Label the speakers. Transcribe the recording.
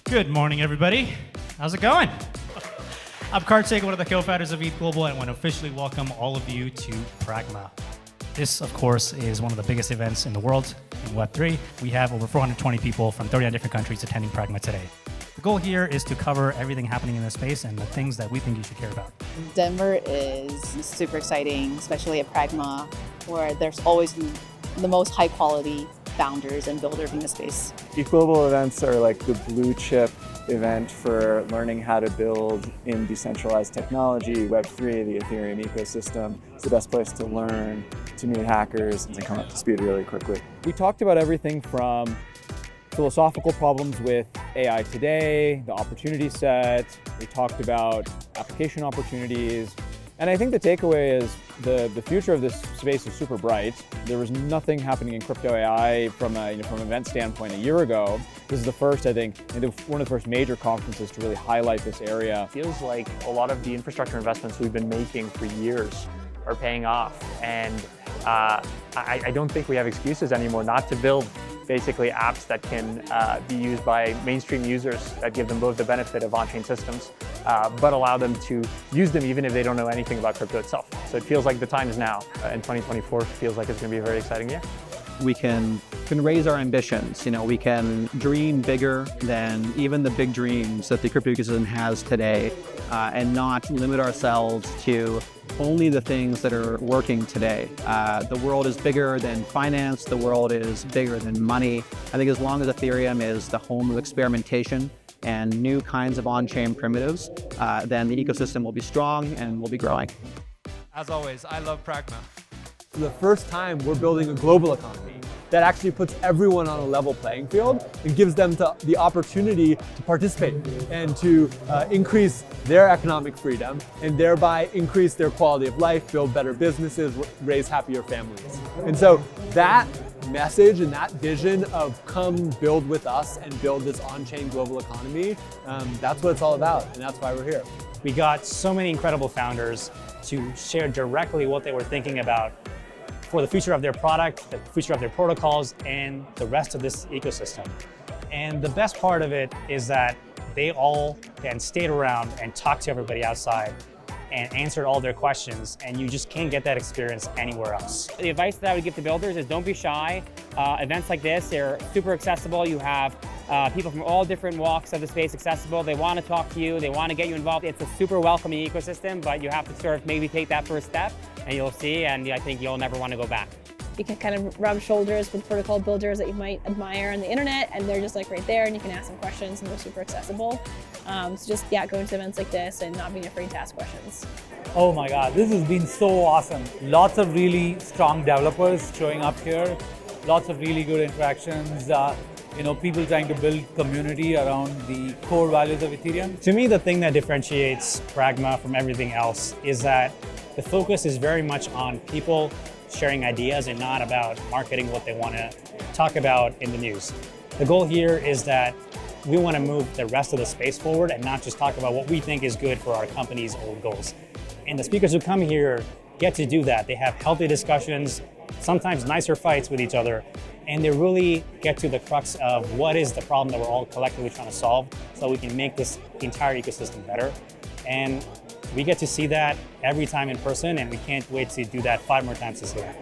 Speaker 1: Good morning, everybody. How's it going? I'm Kartik, one of the co-founders of ETH Global, and I want to officially welcome all of you to Pragma. This, of course, is one of the biggest events in the world in Web3. We have over 420 people from 39 different countries attending Pragma today. The goal here is to cover everything happening in the space and the things that we think you should care about.
Speaker 2: Denver is super exciting, especially at Pragma, where there's always the most high quality founders and builders in the space.
Speaker 3: ETH Global events are like the blue chip event for learning how to build in decentralized technology, Web3, the Ethereum ecosystem. It's the best place to learn, to meet hackers, and to come up to speed really quickly.
Speaker 4: We talked about everything from philosophical problems with AI today, the opportunity set. We talked about application opportunities. And I think the takeaway is the future of this space is super bright. There was nothing happening in crypto AI from an event standpoint a year ago. This is the first, I think, one of the first major conferences to really highlight this area.
Speaker 5: It feels like a lot of the infrastructure investments we've been making for years are paying off. And I don't think we have excuses anymore not to build basically apps that can be used by mainstream users that give them both the benefit of on-chain systems, but allow them to use them even if they don't know anything about crypto itself. So it feels like the time is now, and 2024 feels like it's going to be a very exciting year.
Speaker 6: We can raise our ambitions. We can dream bigger than even the big dreams that the crypto ecosystem has today, and not limit ourselves to only the things that are working today. The world is bigger than finance. The world is bigger than money. I think as long as Ethereum is the home of experimentation and new kinds of on-chain primitives, then the ecosystem will be strong and will be growing.
Speaker 7: As always, I love Pragma.
Speaker 4: For the first time, we're building a global economy that actually puts everyone on a level playing field and gives them the opportunity to participate and to increase their economic freedom and thereby increase their quality of life, build better businesses, raise happier families. And so that message and that vision of come build with us and build this on-chain global economy, that's what it's all about, and that's why we're here.
Speaker 1: We got so many incredible founders to share directly what they were thinking about for the future of their product, the future of their protocols, and the rest of this ecosystem. And the best part of it is that they all then stayed around and talked to everybody outside and answered all their questions, and you just can't get that experience anywhere else.
Speaker 8: The advice that I would give to builders is don't be shy. Events like this, they're super accessible. You have people from all different walks of the space accessible. They want to talk to you, they want to get you involved. It's a super welcoming ecosystem, but you have to sort of maybe take that first step, and you'll see, and I think you'll never want to go back.
Speaker 9: You can kind of rub shoulders with protocol builders that you might admire on the internet, and they're just like right there, and you can ask them questions, and they're super accessible. So just going to events like this and not being afraid to ask questions.
Speaker 10: Oh my God, this has been so awesome. Lots of really strong developers showing up here. Lots of really good interactions. People trying to build community around the core values of Ethereum.
Speaker 1: To me, the thing that differentiates Pragma from everything else is that the focus is very much on people sharing ideas and not about marketing what they want to talk about in the news. The goal here is that we want to move the rest of the space forward and not just talk about what we think is good for our company's old goals. And the speakers who come here get to do that. They have healthy discussions, sometimes nicer fights with each other, and they really get to the crux of what is the problem that we're all collectively trying to solve so we can make this entire ecosystem better. And we get to see that every time in person, and we can't wait to do that 5 more times this year.